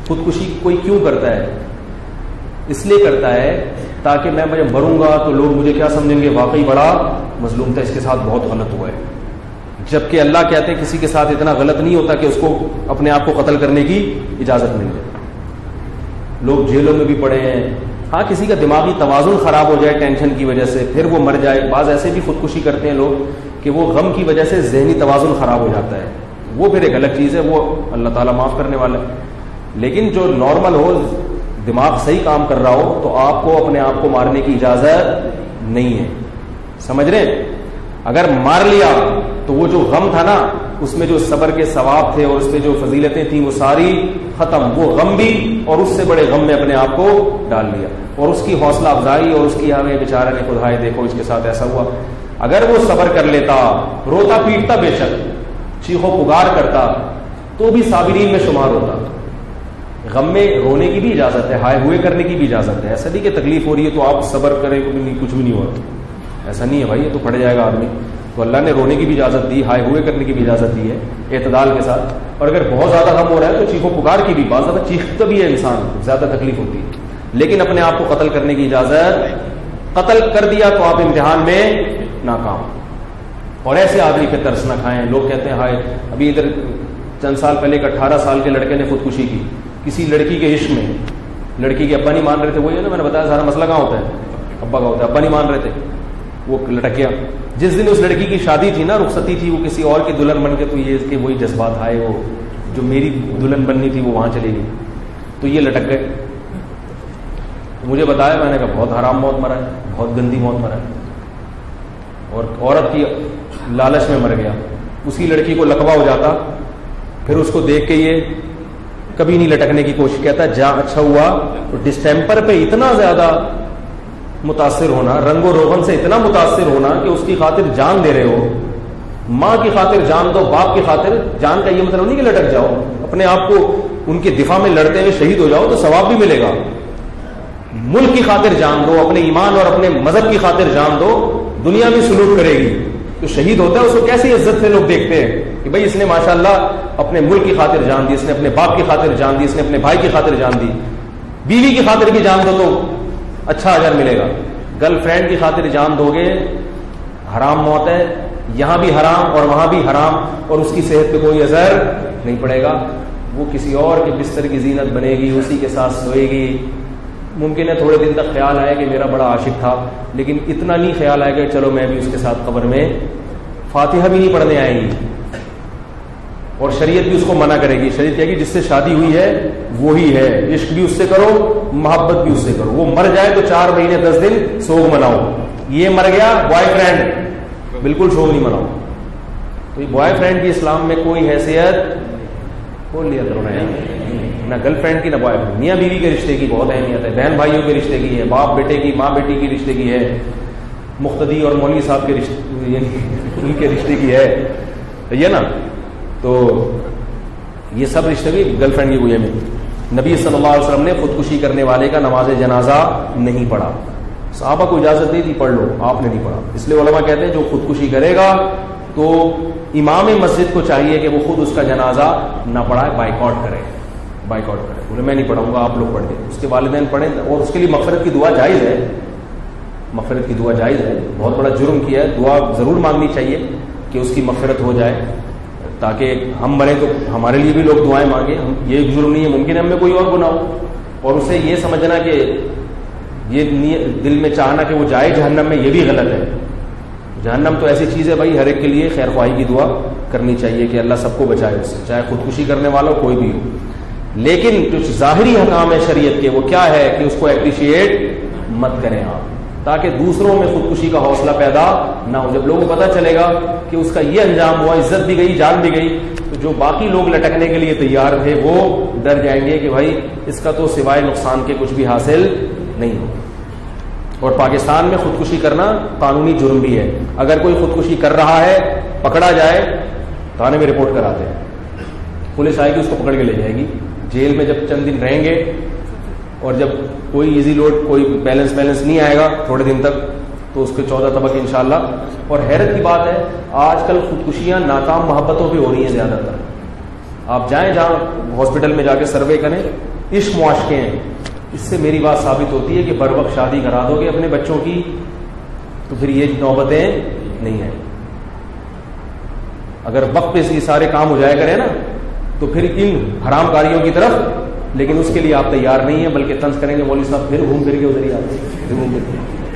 خودکشی کوئی کیوں کرتا ہے؟ اس لیے کرتا ہے تاکہ میں مروں گا تو لوگ مجھے کیا سمجھیں گے، واقعی بڑا مظلوم تھا، اس کے ساتھ بہت غلط ہوا ہے. جبکہ اللہ کہتے ہیں کسی کے ساتھ اتنا غلط نہیں ہوتا کہ اس کو اپنے آپ کو قتل کرنے کی اجازت مل جائے. لوگ جیلوں میں بھی پڑے ہیں. ہاں کسی کا دماغی توازن خراب ہو جائے ٹینشن کی وجہ سے پھر وہ مر جائے. بعض ایسے بھی خودکشی کرتے ہیں لوگ کہ وہ غم کی وجہ سے ذہنی توازن خراب ہو جاتا ہے، وہ پھر ایک الگ چیز ہے، وہ اللہ تعالیٰ معاف کرنے والا ہے. لیکن جو نارمل ہو، دماغ صحیح کام کر رہا ہو، تو آپ کو اپنے آپ کو مارنے کی اجازت نہیں ہے. سمجھ رہے ہیں؟ اگر مار لیا تو وہ جو غم تھا نا، اس میں جو صبر کے ثواب تھے اور اس پہ جو فضیلتیں تھیں وہ ساری ختم. وہ غم بھی اور اس سے بڑے غم میں اپنے آپ کو ڈال لیا، اور اس کی حوصلہ افزائی اور اس کی ہمیں بیچارے نے خود ہائے دیکھو اس کے ساتھ ایسا ہوا. اگر وہ صبر کر لیتا، روتا پیٹتا بے شک، چیخو پکار کرتا، تو بھی صابرین میں شمار ہوتا. غم میں رونے کی بھی اجازت ہے، ہائے ہوئے کرنے کی بھی اجازت ہے. ایسا نہیں کہ تکلیف ہو رہی ہے تو آپ صبر کریں کچھ بھی نہیں ہوا، ایسا نہیں ہے بھائی، یہ تو پڑ جائے گا آدمی. تو اللہ نے رونے کی بھی اجازت دی، ہائے ہوئے کرنے کی بھی اجازت دی ہے اعتدال کے ساتھ. اور اگر بہت زیادہ غم ہو رہا ہے تو چیخو پکار کی بھی، بعض زیادہ چیختا بھی ہے انسان، زیادہ تکلیف ہوتی ہے، لیکن اپنے آپ کو قتل کرنے کی اجازت. قتل کر دیا تو آپ امتحان میں ناکام. اور ایسے آدمی پہ ترس نہ کھائیں. لوگ کہتے ہیں ہائے، ابھی ادھر چند سال پہلے ایک 18 سال کے لڑکے نے خودکشی کی کسی لڑکی کے عشق میں. لڑکی کے ابا نہیں مان رہے تھے، وہی ہے نا میں نے بتایا سارا مسئلہ کہاں ہوتا ہے، ابا کا ہوتا ہے. ابا نہیں مان رہے تھے، وہ لٹک گیا. جس دن اس لڑکی کی شادی تھی نا، رخصتی تھی، وہ کسی اور کی دلہن بن کے، تو یہ اس کے وہی جذبات آئے، وہ جو میری دلہن بننی تھی وہ وہاں چلی گئی، تو یہ لٹک گئے. مجھے بتایا، میں نے کہا بہت حرام موت مرا ہے، بہت گندی موت مرا ہے، اور عورت کی لالچ میں مر گیا. اسی لڑکی کو لقبہ ہو جاتا، پھر اس کو دیکھ کے یہ کبھی نہیں لٹکنے کی کوشش کہتا. جہاں اچھا ہوا تو ڈسٹیمپر پہ اتنا زیادہ متاثر ہونا، رنگ و روغن سے اتنا متاثر ہونا کہ اس کی خاطر جان دے رہے ہو. ماں کی خاطر جان دو، باپ کی خاطر جان کا یہ مطلب نہیں کہ لٹک جاؤ، اپنے آپ کو ان کے دفاع میں لڑتے ہوئے شہید ہو جاؤ تو ثواب بھی ملے گا. ملک کی خاطر جان دو، اپنے ایمان اور اپنے مذہب کی خاطر جان دو، دنیا بھی سلوک کرے گی. تو شہید ہوتا ہے اس کو کیسی عزت سے لوگ دیکھتے ہیں کہ بھائی اس نے ماشاءاللہ اپنے ملک کی خاطر جان دی، اس نے اپنے باپ کی خاطر جان دی، اس نے اپنے بھائی کی خاطر جان دی. بیوی کی خاطر بھی جان دو تو اچھا اجر ملے گا. گرل فرینڈ کی خاطر جان دو گے حرام موت ہے، یہاں بھی حرام اور وہاں بھی حرام، اور اس کی صحت پہ کوئی اثر نہیں پڑے گا. وہ کسی اور کے بستر کی زینت بنے گی، اسی کے ساتھ سوئے گی. ممکن ہے تھوڑے دن تک خیال آئے کہ میرا بڑا عاشق تھا، لیکن اتنا نہیں خیال آئے گا چلو میں بھی اس کے ساتھ قبر میں فاتحہ بھی نہیں پڑھنے آئے گی. اور شریعت بھی اس کو منع کرے گی. شریعت کہے گی جس سے شادی ہوئی ہے وہی ہے، عشق بھی اس سے کرو، محبت بھی اس سے کرو. وہ مر جائے تو 4 مہینے 10 دن سوگ مناؤ. یہ مر گیا بوائے فرینڈ، بالکل سوگ نہیں مناؤ. تو یہ بوائے فرینڈ کی اسلام میں کوئی حیثیت بول لیا کرو نہ گرل فرینڈ کی نہ بوائے فرینڈ. میاں بیوی کے رشتے کی بہت اہمیت ہے، بہن بھائیوں کے رشتے کی ہے، باپ بیٹے کی، ماں بیٹی کی رشتے کی ہے، مقتدی اور مولوی صاحب کے رشتے ان کے رشتے کی ہے، یہ نا. تو یہ سب رشتے بھی گرل فرینڈ کی ہوئی میں. نبی صلی اللہ علیہ وسلم نے خودکشی کرنے والے کا نماز جنازہ نہیں پڑھا. صحابہ کو اجازت دی تھی پڑھ لو، آپ نے نہیں پڑھا. اس لیے علماء کہتے ہیں جو خودکشی کرے گا تو امام مسجد کو چاہیے کہ وہ خود اس کا جنازہ نہ پڑھائے، بائیکاٹ کرے. بولے میں نہیں پڑھاؤں گا، آپ لوگ پڑھ دیں. اس کے والدین پڑھیں، اور اس کے لیے مغفرت کی دعا جائز ہے. مغفرت کی دعا جائز ہے. بہت بڑا جرم کیا ہے، دعا ضرور مانگنی چاہیے کہ اس کی مغفرت ہو جائے، تاکہ ہم مریں تو ہمارے لیے بھی لوگ دعائیں مانگیں. یہ ایک جرم نہیں ہے، ممکن ہے ہم میں کوئی اور گناہ ہو، اور اسے یہ سمجھنا کہ یہ دل میں چاہنا کہ وہ جائے جہنم میں، یہ بھی غلط ہے. جہنم تو ایسی چیز ہے بھائی، ہر ایک کے لیے خیر خواہی کی دعا کرنی چاہیے کہ اللہ سب کو بچائے اس سے، چاہے خودکشی کرنے والا کوئی بھی ہو. لیکن جو ظاہری حکام ہے شریعت کے وہ کیا ہے کہ اس کو اپریشیٹ مت کریں آپ، تاکہ دوسروں میں خودکشی کا حوصلہ پیدا نہ ہو. جب لوگوں کو پتہ چلے گا کہ اس کا یہ انجام ہوا، عزت بھی گئی، جان بھی گئی، تو جو باقی لوگ لٹکنے کے لیے تیار تھے وہ ڈر جائیں گے کہ بھائی اس کا تو سوائے نقصان کے کچھ بھی حاصل نہیں ہو. اور پاکستان میں خودکشی کرنا قانونی جرم بھی ہے. اگر کوئی خودکشی کر رہا ہے پکڑا جائے تھانے میں رپورٹ کراتے ہیں، پولیس آئے گی اس کو پکڑ کے لے جائے گی. جیل میں جب چند دن رہیں گے اور جب کوئی ایزی لوڈ، کوئی بیلنس نہیں آئے گا تھوڑے دن تک، تو اس کے 14 طبق انشاءاللہ. اور حیرت کی بات ہے آج کل خودکشیاں ناکام محبتوں پہ ہو رہی ہیں زیادہ تر. آپ جائیں جہاں ہاسپٹل میں جا کے سروے کریں، عشق معاشقے ہیں، اس سے میری بات ثابت ہوتی ہے کہ بر وقت شادی کرا دو گے اپنے بچوں کی تو پھر یہ نوبتیں نہیں ہیں. اگر وقت پہ یہ سارے کام ہو جائے کریں نا تو پھر ان حرام کاریوں کی طرف، لیکن اس کے لیے آپ تیار نہیں ہیں، بلکہ طنز کریں گے مولوی صاحب پھر گھوم پھر کے ادھر ہی آتے ہیں.